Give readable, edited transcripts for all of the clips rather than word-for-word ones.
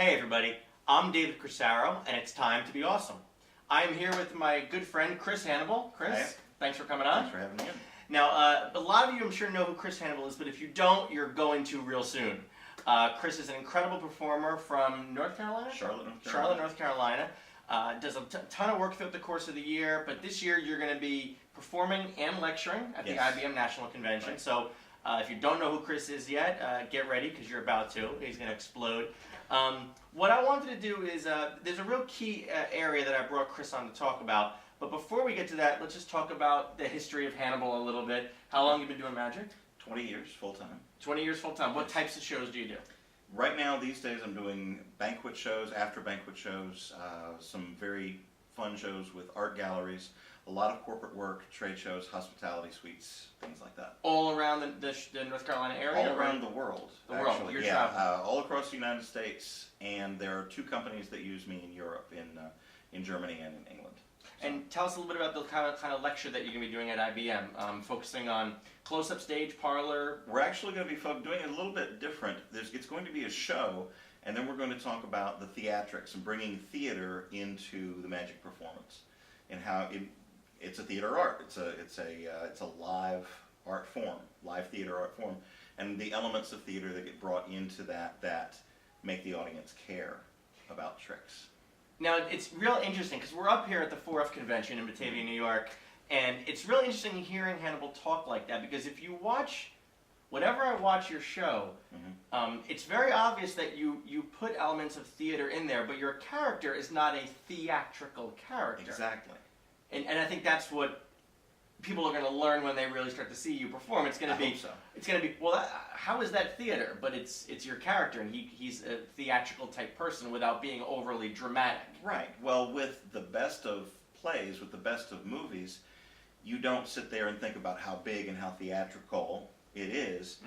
Hey everybody, I'm David Corsaro, and it's time to be awesome. I'm here with my good friend Chris Hannibal. Chris, Hi. Thanks for coming on. Thanks for having me in. Now, a lot of you I'm sure know who Chris Hannibal is, but if you don't, you're going to real soon. Chris is an incredible performer from North Carolina? Charlotte, North Carolina. Does a ton of work throughout the course of the year, but this year you're going to be performing and lecturing at the Yes. IBM National Convention. Right. So if you don't know who Chris is yet, get ready because you're about to. He's going to explode. What I wanted to do is, there's a real key area that I brought Chris on to talk about. But before we get to that, let's just talk about the history of Hannibal a little bit. How long have you been doing magic? 20 years, full-time. 20 years full time. What types of shows do you do? Right now, these days, I'm doing banquet shows, after banquet shows, some very fun shows with art galleries, a lot of corporate work, trade shows, hospitality suites, things like that. All around the North Carolina area? All around the world, The world, actually. you're Yeah, traveling. all across the United States, and there are 2 companies that use me in Europe, in Germany and in England. So, And tell us a little bit about the kind of lecture that you're going to be doing at IBM, focusing on close-up stage, parlor. we're actually going to be doing it a little bit different. It's going to be a show, and then we're going to talk about the theatrics and bringing theater into the magic performance, and how it's a theater art. It's a live art form, live theater art form, and the elements of theater that get brought into that make the audience care about tricks. Now, it's real interesting because we're up here at the 4F convention in Batavia, New York, and it's really interesting hearing Hannibal talk like that because if you watch, whenever I watch your show, it's very obvious that you put elements of theater in there, but your character is not a theatrical character. Exactly. And I think that's what people are going to learn when they really start to see you perform. It's going to be, hope so. It's going to be, well, how is that theater? But it's your character, and he's a theatrical type person without being overly dramatic. Right. Well, with the best of plays, with the best of movies, you don't sit there and think about how big and how theatrical it is.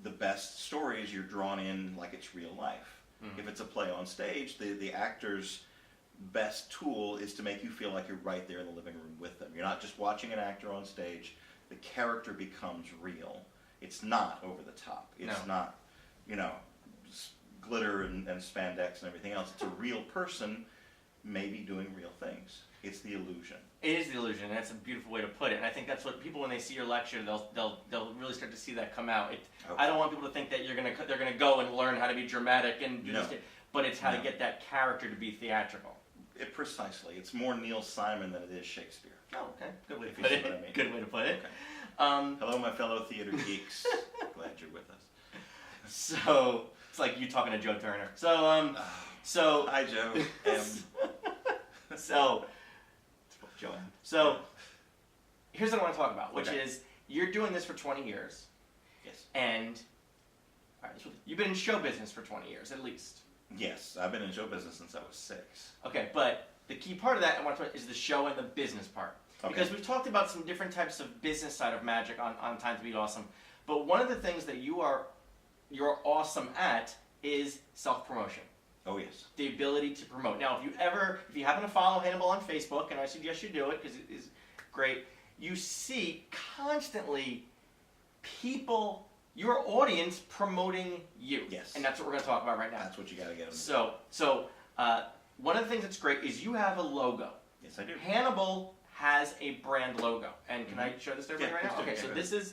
The best stories you're drawn in like it's real life. If it's a play on stage, the actor's best tool is to make you feel like you're right there in the living room with them. You're not just watching an actor on stage. The character becomes real. It's not over the top. It's not, glitter and spandex and everything else. It's a real person maybe doing real things. It's the illusion. It is the illusion, and that's a beautiful way to put it. And I think that's what people, when they see your lecture, they'll really start to see that come out. I don't want people to think that they're gonna go and learn how to be dramatic and do this, but it's how to get that character to be theatrical. Precisely. It's more Neil Simon than it is Shakespeare. Oh, okay. Good way to If you put see it. what I mean. Good way to put it. Okay. Hello, my fellow theater geeks. Glad you're with us. So it's like you talking to Joe Turner. Hi, Joe. Joanne. So here's what I want to talk about, which Okay. is you're doing this for 20 years, Yes. and all right, you've been in show business for 20 years at least. Yes, I've been in show business since I was 6. Okay, but the key part of that I want to talk about is the show and the business part. Okay. Because we've talked about some different types of business side of magic on Time to Be Awesome, but one of the things that you're awesome at is self-promotion. Oh, yes. The ability to promote. Now, if you happen to follow Hannibal on Facebook, and I suggest you do it because it is great, you see constantly people, your audience promoting you. Yes. And that's what we're going to talk about right now. That's what you got to get them to So, one of the things that's great is you have a logo. do. Yes, I do. Hannibal has a brand logo. And can I show this to everybody right now? please do. Okay, so Yeah,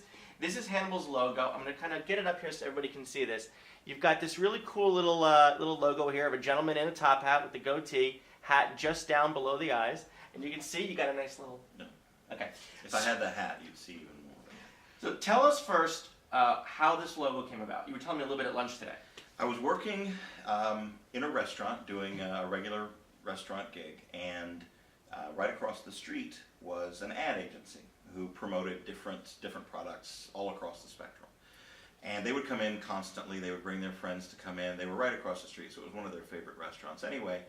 this is Hannibal's logo. I'm going to kind of get it up here so everybody can see this. You've got this really cool little logo here of a gentleman in a top hat with the goatee, hat just down below the eyes. And you can see you got a nice little... No. Okay. If I had the hat, you'd see even more. So tell us first how this logo came about. You were telling me a little bit at lunch today. I was working in a restaurant doing a regular restaurant gig, and right across the street was an ad agency who promoted different products all across the spectrum. And they would come in constantly. They would bring their friends to come in. They were right across the street, so it was one of their favorite restaurants anyway.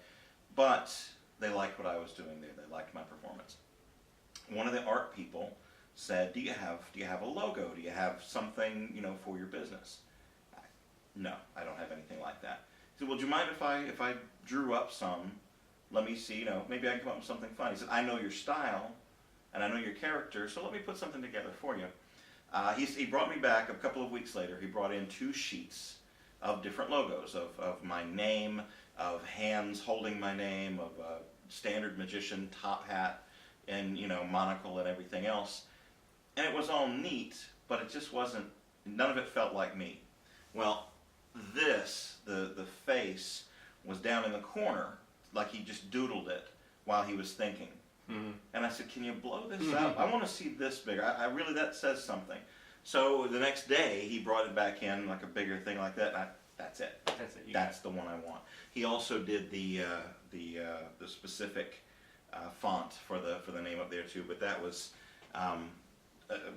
But they liked what I was doing there. They liked my performance. One of the art people said, "Do you have a logo? Do you have something for your business?" No, I don't have anything like that. He said, "Well, do you mind if I drew up some? Let me see. Maybe I can come up with something fun." He said, "I know your style, and I know your character, so let me put something together for you." He brought me back a couple of weeks later. He brought in 2 sheets of different logos of my name of hands holding my name, of a standard magician top hat, and monocle and everything else. And it was all neat, but it just wasn't. None of it felt like me. Well, the face was down in the corner, like he just doodled it while he was thinking. Mm-hmm. And I said, "Can you blow this up? I want to see this bigger. I really, that says something." So the next day, he brought it back in like a bigger thing like that. And that's it. That's the one I want. He also did the specific font for the name up there too. But that was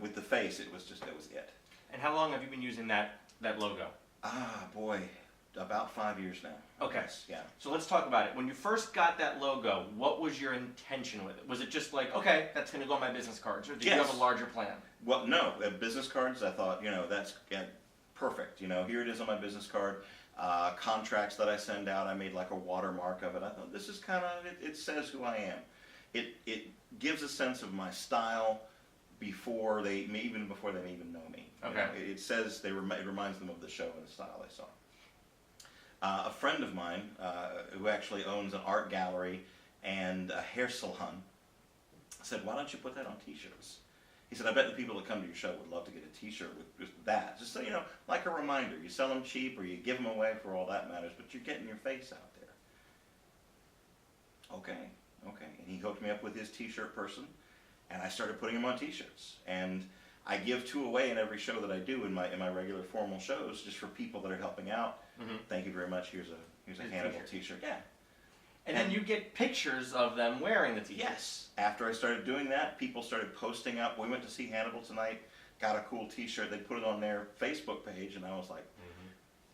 with the face. It was it. And how long have you been using that logo? Boy, about 5 years now. Okay. Yes, yeah. So let's talk about it. When you first got that logo, what was your intention with it? Was it just like, okay, that's going to go on my business cards, or did you have a larger plan? Well, no. Business cards, I thought, that's perfect. Here it is on my business card. Contracts that I send out, I made like a watermark of it. I thought, this is kind of, it says who I am. It gives a sense of my style before they even know me. Okay. It says, it reminds them of the show and the style they saw. A friend of mine who actually owns an art gallery and a hair salon said, "Why don't you put that on t-shirts?" He said, "I bet the people that come to your show would love to get a t-shirt with that. Just so like a reminder. You sell them cheap or you give them away for all that matters, but you're getting your face out there." Okay. And he hooked me up with his t-shirt person, and I started putting them on t-shirts. And I give 2 away in every show that I do in my regular formal shows, just for people that are helping out. Mm-hmm. Thank you very much. Here's a Hannibal t-shirt. Yeah. And then you get pictures of them wearing the t-shirt. Yes. After I started doing that, people started posting up. We went to see Hannibal tonight, got a cool t-shirt. They put it on their Facebook page, and I was like,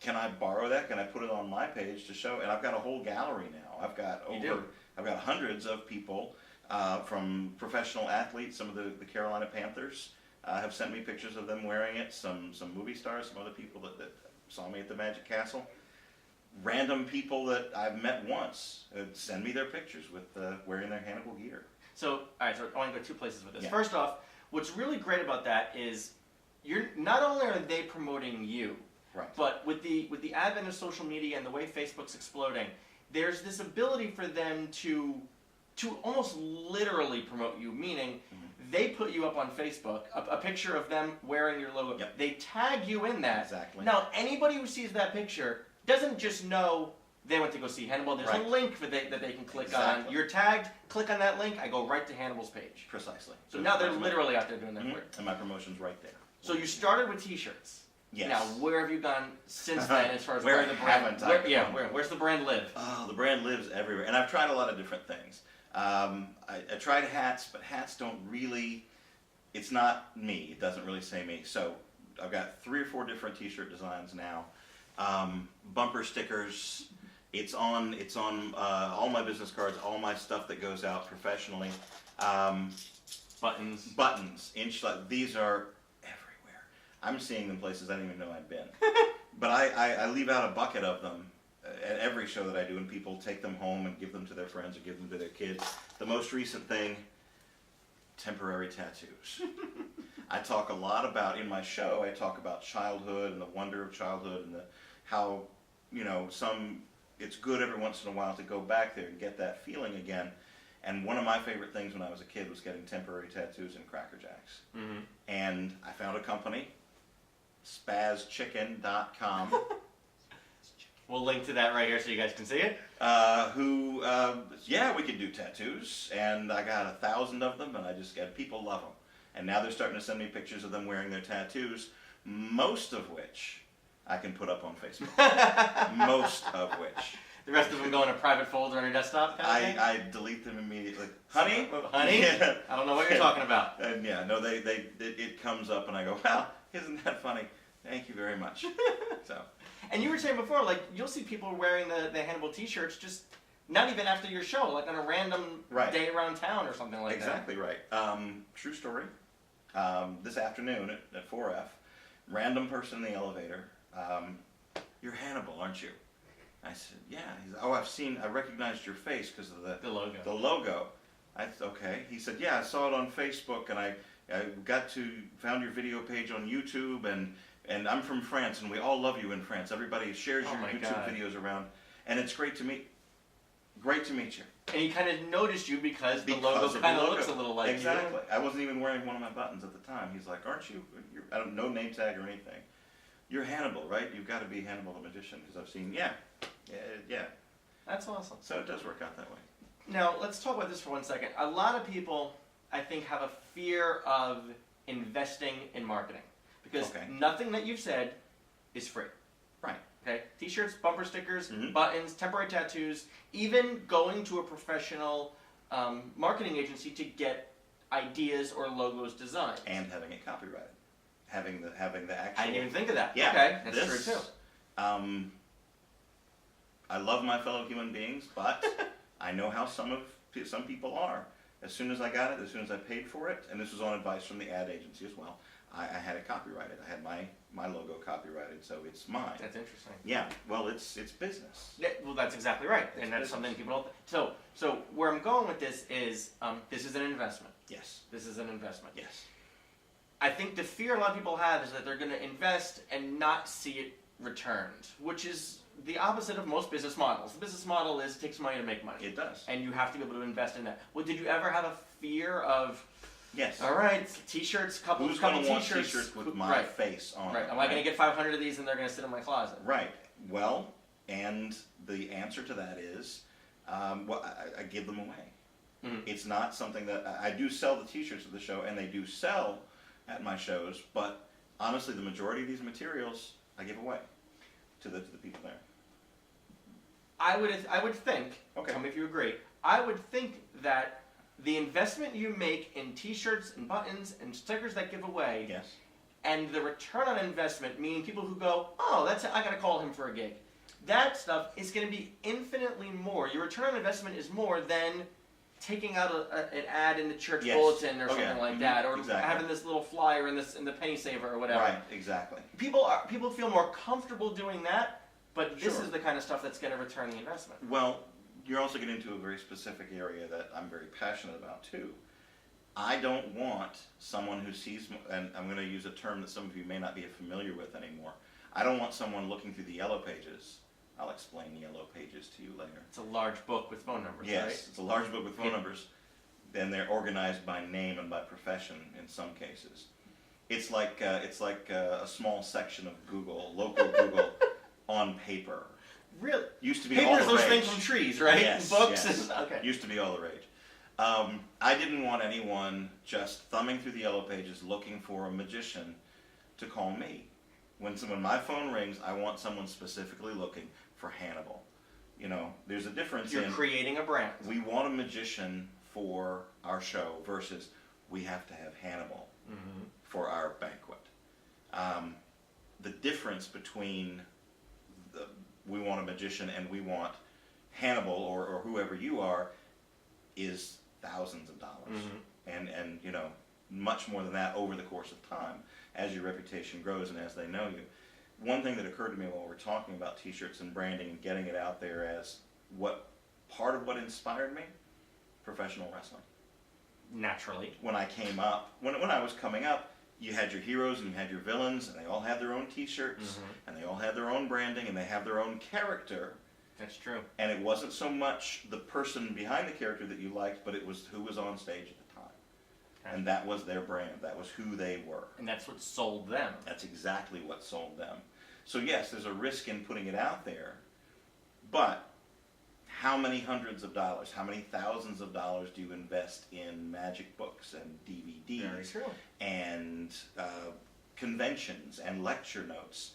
can I borrow that? Can I put it on my page to show? And I've got a whole gallery now. I've got hundreds of people, from professional athletes. Some of the Carolina Panthers have sent me pictures of them wearing it. Some movie stars, some other people that saw me at the Magic Castle. Random people that I've met once send me their pictures with wearing their Hannibal gear. So, all right, so I want to go 2 places with this. Yeah. First off, what's really great about that is not only are they promoting you, right, but with the advent of social media and the way Facebook's exploding, there's this ability for them to almost literally promote you, meaning they put you up on Facebook, a picture of them wearing your logo. Yep. They tag you in that. Exactly. Now, anybody who sees that picture doesn't just know they went to go see Hannibal. There's a link that they can click on. You're tagged, click on that link, I go right to Hannibal's page. Precisely. So now they're literally out there doing that for you. And my promotion's right there. So you started with t-shirts. Yes. Now, where have you gone since then as far as where the brand... Where's the brand live? Oh, the brand lives everywhere. And I've tried a lot of different things. I tried hats, but hats don't really... It's not me. It doesn't really say me. So I've got 3 or 4 different t-shirt designs now. Bumper stickers. It's on all my business cards, all my stuff that goes out professionally. Buttons. These are everywhere. I'm seeing them places I didn't even know I'd been. But I leave out a bucket of them at every show that I do, and people take them home and give them to their friends or give them to their kids. The most recent thing, temporary tattoos. I talk a lot about, in my show, I talk about childhood and the wonder of childhood and how, it's good every once in a while to go back there and get that feeling again. And one of my favorite things when I was a kid was getting temporary tattoos and Cracker Jacks. Mm-hmm. And I found a company, spazchicken.com. We'll link to that right here so you guys can see it. We could do tattoos, and I got 1,000 of them, and people love them. And now they're starting to send me pictures of them wearing their tattoos, most of which I can put up on Facebook. Most of which. The rest of them go in a private folder on your desktop? I delete them immediately. Honey? Honey? Yeah. I don't know what you're talking about. And it comes up, and I go, wow, isn't that funny? Thank you very much. So. And you were saying before, like, you'll see people wearing the Hannibal t-shirts just not even after your show, like on a random day around town or something like that. Exactly right. True story. This afternoon at 4F, random person in the elevator, "You're Hannibal, aren't you?" I said, "Yeah." He's like, I recognized your face because of the logo. The logo. I said, "Okay." He said, "Yeah, I saw it on Facebook, and I found your video page on YouTube, and I'm from France, and we all love you in France. Everybody shares your YouTube videos around." And it's great to meet you. And he kind of noticed you because the Because logo of the kind of logo. looks a little like Exactly. you. I wasn't even wearing one of my buttons at the time. He's like, aren't you? I don't no name tag or anything. You're Hannibal, right? You've got to be Hannibal the magician, because I've seen, yeah. That's awesome. So it does work out that way. Now, let's talk about this for 1 second. A lot of people, I think, have a fear of investing in marketing because nothing that you've said is free. Right. Okay? T-shirts, bumper stickers, Mhm. buttons, temporary tattoos, even going to a professional marketing agency to get ideas or logos designed. And having it copyrighted. Having the actual... I didn't even think of that. Yeah, Okay, that's true too. I love my fellow human beings, but I know how some people are. As soon as I got it, as soon as I paid for it, and this was on advice from the ad agency as well, I had it copyrighted. I had my logo copyrighted, so it's mine. That's interesting. Yeah, well, it's business. Yeah, well, that's exactly right, and that's business. something people don't. So where I'm going with this is an investment. Yes. This is an investment. Yes. I think the fear a lot of people have is that they're going to invest and not see it returned, which is the opposite of most business models. The business model is it takes money to make money. It does. And you have to be able to invest in that. Well, did you ever have a fear of, Yes. all right, t-shirts, Who's going to want t-shirts t-shirts with my face on right. it? Am I going to get 500 of these and they're going to sit in my closet? Right. Well, and the answer to that is, I give them away. Mm-hmm. It's not something that I do sell the t-shirts at the show, and they do sell at my shows, but honestly, the majority of these materials I give away to the people there. I would think, tell me if you agree, I would think that the investment you make in t-shirts and buttons and stickers that give away, Yes. and the return on investment, meaning people who go, oh, I got to call him for a gig. That stuff is going to be infinitely more. Your return on investment is more than taking out an ad in the church bulletin or something like that, or having this little flyer in the penny saver or whatever. Right, exactly. People feel more comfortable doing that, but this is the kind of stuff that's going to return the investment. Well, you're also getting into a very specific area that I'm very passionate about too. I don't want someone who sees, and I'm going to use a term that some of you may not be familiar with anymore. I don't want someone looking through the yellow pages. I'll explain the yellow pages to you later. It's a large book with phone numbers, yes, right? Yes, it's a large book with phone numbers. Then they're organized by name and by profession in some cases. It's like a small section of Google, local Google, on paper. Really? Used to be Paper's all the those rage. things from trees, right? Yes, Books. yes. Okay. Used to be all the rage. I didn't want anyone just thumbing through the yellow pages looking for a magician to call me. When my phone rings, I want someone specifically looking for Hannibal. You know, there's a difference. You're creating a brand. We want a magician for our show versus we have to have Hannibal for our banquet. The difference between we want a magician and we want Hannibal or whoever you are is thousands of dollars. And you know, much more than that over the course of time as your reputation grows and as they know you. One thing that occurred to me while we're talking about t-shirts and branding and getting it out there as part of what inspired me, professional wrestling. Naturally. When I came up, when I was coming up, you had your heroes and you had your villains, and they all had their own t-shirts, and they all had their own branding, and they have their own character. That's true. And it wasn't so much the person behind the character that you liked, but it was who was on stage at the time. Okay. And that was their brand. That was who they were. And that's what sold them. That's exactly what sold them. So yes, there's a risk in putting it out there, but how many hundreds of dollars, how many thousands of dollars do you invest in magic books and DVDs Very true. and conventions and lecture notes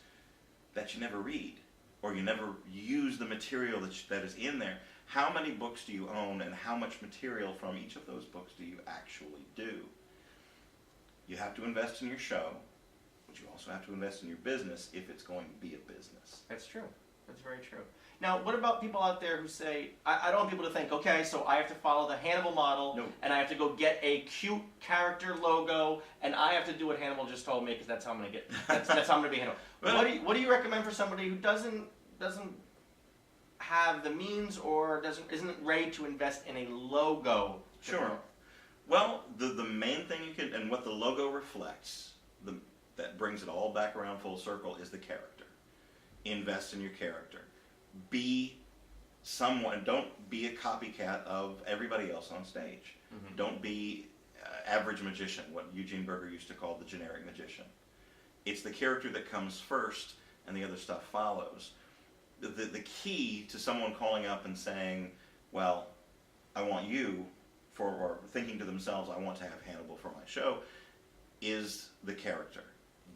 that you never read or you never use the material that is in there? How many books do you own and how much material from each of those books do you actually do? You have to invest in your show, but you also have to invest in your business if it's going to be a business. That's true. That's very true. Now, what about people out there who say, I don't want people to think, okay, so I have to follow the Hannibal model, and I have to go get a cute character logo, and I have to do what Hannibal just told me because that's how I'm going to get. That's how I'm going to be Hannibal. What do you recommend for somebody who doesn't have the means or isn't ready to invest in a logo? Sure. Well, the main thing you can, and what the logo reflects, that brings it all back around full circle, is the character. Invest in your character. Be don't be a copycat of everybody else on stage. Mhm. Don't be average magician, what Eugene Berger used to call the generic magician. It's the character that comes first and the other stuff follows. The key to someone calling up and saying, well, I want you, or thinking to themselves, I want to have Hannibal for my show, is the character.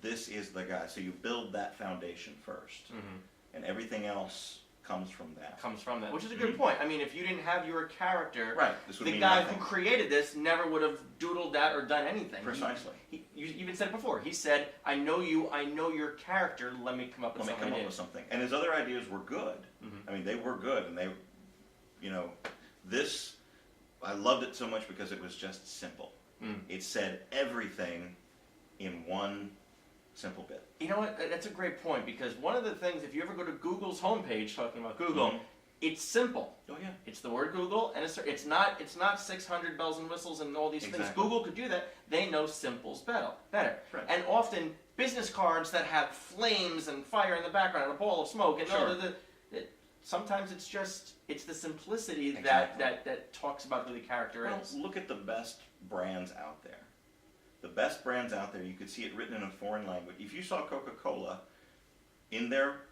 This is the guy. So you build that foundation first. Mhm. And everything else comes from that. Comes from that, which is a good point. I mean, if you didn't have your character, Right. This would the mean guy nothing. who created this never would have doodled that or done anything. Precisely. You even said it before. He said, I know you, I know your character, let me come up with something. with something. And his other ideas were good. Mhm. I mean, they were good. And they, you know, this, I loved it so much because it was just simple. Mm. It said everything in one simple bit. You know what? That's a great point, because one of the things, if you ever go to Google's homepage, talking about Google, Mhm. it's simple. Oh, yeah. It's the word Google, and it's not 600 bells and whistles and all these things. Exactly. Google could do that. They know simple's better. Right. And often business cards that have flames and fire in the background and a ball of smoke, and Sure. sometimes it's the simplicity Exactly. that talks about who the character Well, is. look at the best brands out there. The best brands out there, you could see it written in a foreign language. If you saw Coca-Cola in their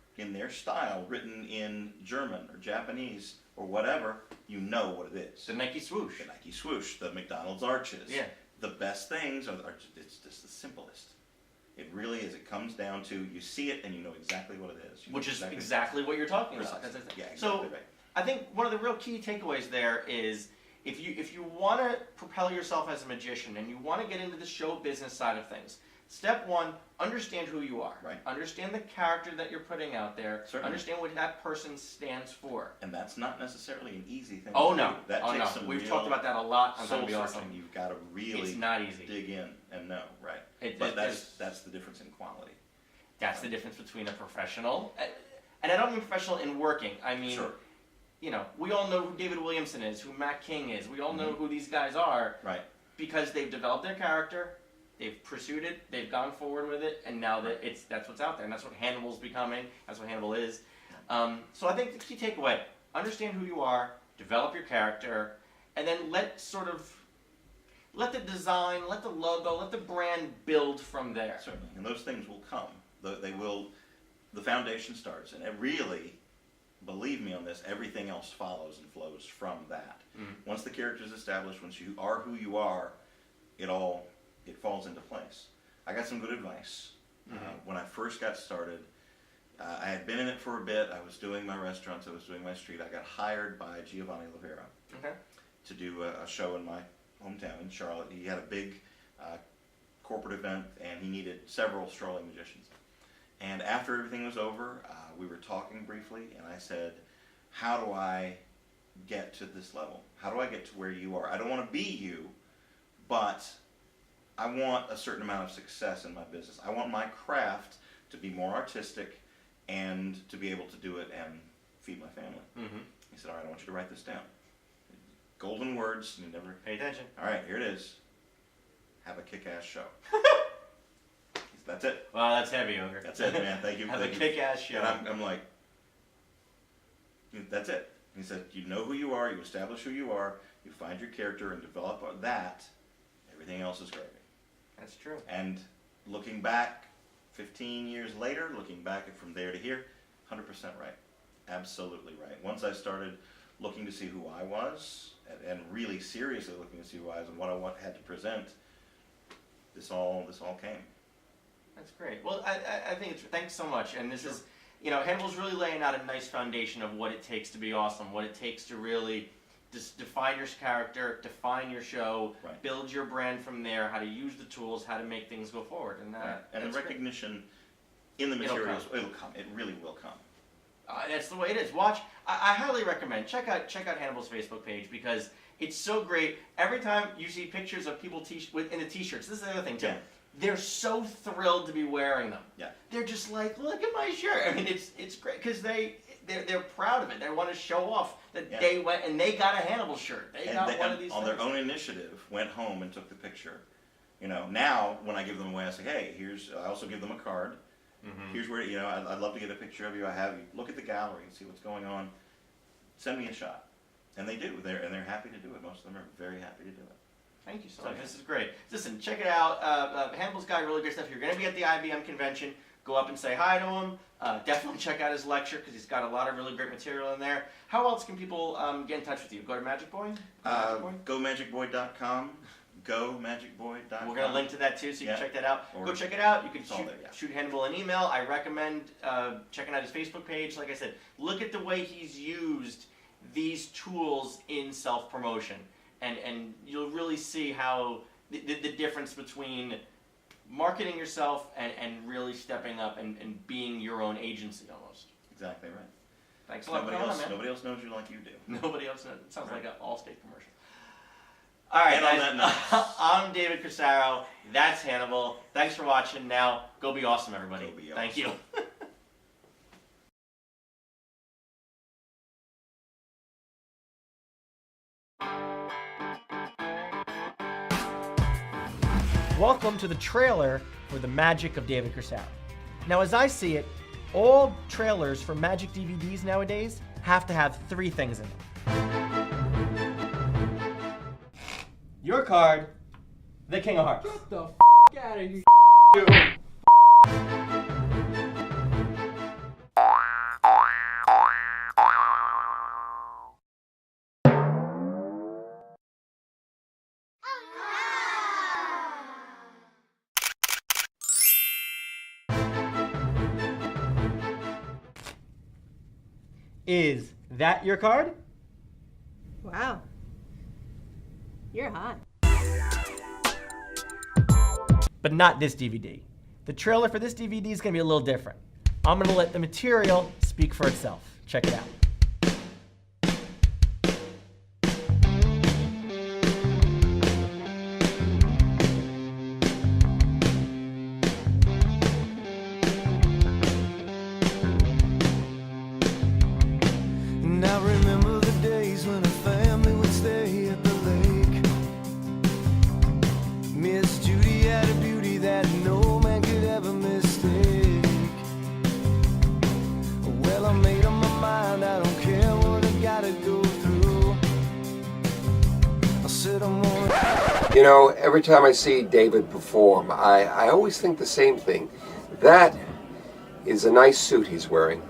style, written in German or Japanese or whatever, you know what it is. The Nike swoosh. The Nike swoosh, the McDonald's arches. Yeah. The best things are it's just the simplest. It really is. It comes down to you see it and you know exactly what it is. You know Which is exactly what you're talking about. Precisely. That's the thing. Yeah, exactly So right. I think one of the real key takeaways there is if you want to propel yourself as a magician and you want to get into the show business side of things, step one, understand who you are. Right. Understand the character that you're putting out there. Certainly. Understand what that person stands for. And that's not necessarily an easy thing Oh to no. do. That Oh takes no. some We've real talked about that a lot on soul Gonna Be searching. Awesome. You've got to really It's not easy. dig in and know, right? There's- That's the difference in quality. That's the difference between a professional, and I don't mean professional in working. I mean, Sure. you know, we all know who David Williamson is, who Matt King is. We all know Mhm. who these guys are Right. because they've developed their character, they've pursued it, they've gone forward with it, and now that's what's out there, and that's what Hannibal's becoming. That's what Hannibal is. So I think the key takeaway: understand who you are, develop your character, and then let the design, let the logo, let the brand build from there. Certainly. And those things will come. The foundation starts, and it really, believe me on this, everything else follows and flows from that. Mhm. Once the character is established, once you are who you are, it falls into place. I got some good advice. Mhm. When I first got started, I had been in it for a bit. I was doing my restaurants. I was doing my street. I got hired by Giovanni Lavera Okay. to do a show in my hometown in Charlotte. He had a big corporate event, and he needed several strolling magicians. And after everything was over, we were talking briefly, and I said, how do I get to this level? How do I get to where you are? I don't want to be you, but I want a certain amount of success in my business. I want my craft to be more artistic and to be able to do it and feed my family. Mm-hmm. He said, all right, I want you to write this down. Golden words, you never... Pay attention. All right, here it is. Have a kick-ass show. That's it. Wow, that's heavy, Ogre. That's it, man. Thank you. Have a thank you. kick-ass show. And I'm like, that's it. He said, you know who you are, you establish who you are, you find your character and develop that, everything else is gravy. That's true. And looking back 15 years later, looking back from there to here, 100% right. Absolutely right. Once I started looking to see who I was, and really seriously looking to see who I was and what I had to present, this all came. That's great. Well, I think thanks so much. And this is, Hannibal's really laying out a nice foundation of what it takes to be awesome, what it takes to really just define your character, define your show, Right. build your brand from there, how to use the tools, how to make things go forward. And And the that's great. recognition in the materials, it'll come. It really will come. That's the way it is. Watch. I highly recommend check out Hannibal's Facebook page because it's so great. Every time you see pictures of people in the t-shirts, this is the other thing too. Yeah. They're so thrilled to be wearing them. Yeah. They're just like, look at my shirt. I mean, it's great because they're proud of it. They want to show off that Yeah. they went and they got a Hannibal shirt. They And got they, one of these on things. their own initiative, went home and took the picture. Now when I give them away, I say, hey, I also give them a card. Mhm. Here's where, I'd love to get a picture of you. I have you look at the gallery and see what's going on. send me a shot. And they do. They're happy to do it. Most of them are very happy to do it. Thank you so much. This is great. Listen, check it out. Hannibal's got really great stuff. If you're going to be at the IBM convention, go up and say hi to him. Definitely check out his lecture because he's got a lot of really great material in there. How else can people get in touch with you? Go to Magic Boy? GoMagicBoy.com. GoMagicBoy.com. We're going to link to that too, so you can check that out. Or go check it out. You can there, shoot Hannibal an email. I recommend checking out his Facebook page. Like I said, look at the way he's used these tools in self-promotion. And you'll really see how the difference between marketing yourself and really stepping up and being your own agency almost. Exactly right. Thanks a lot for coming on, man. Nobody else knows you like you do. Nobody else knows. It sounds like an Allstate commercial. All right, and guys. on that note, I'm David Corsaro. That's Hannibal. Thanks for watching. Now, go be awesome, everybody. Go be Thank you. Welcome to the trailer for The Magic of David Corsaro. Now, as I see it, all trailers for Magic DVDs nowadays have to have 3 things in them. Your card, the King of Hearts. Get the out of here. Is that your card? Wow. You're hot. But not this DVD. The trailer for this DVD is going to be a little different. I'm going to let the material speak for itself. Check it out. Now remember the days when a family would stay at the lake. Miss Judy had a beauty that no man could ever mistake. Well, I made up my mind, I don't care what I gotta go through. I said I'm on. You know, every time I see David perform, I always think the same thing. That is a nice suit he's wearing.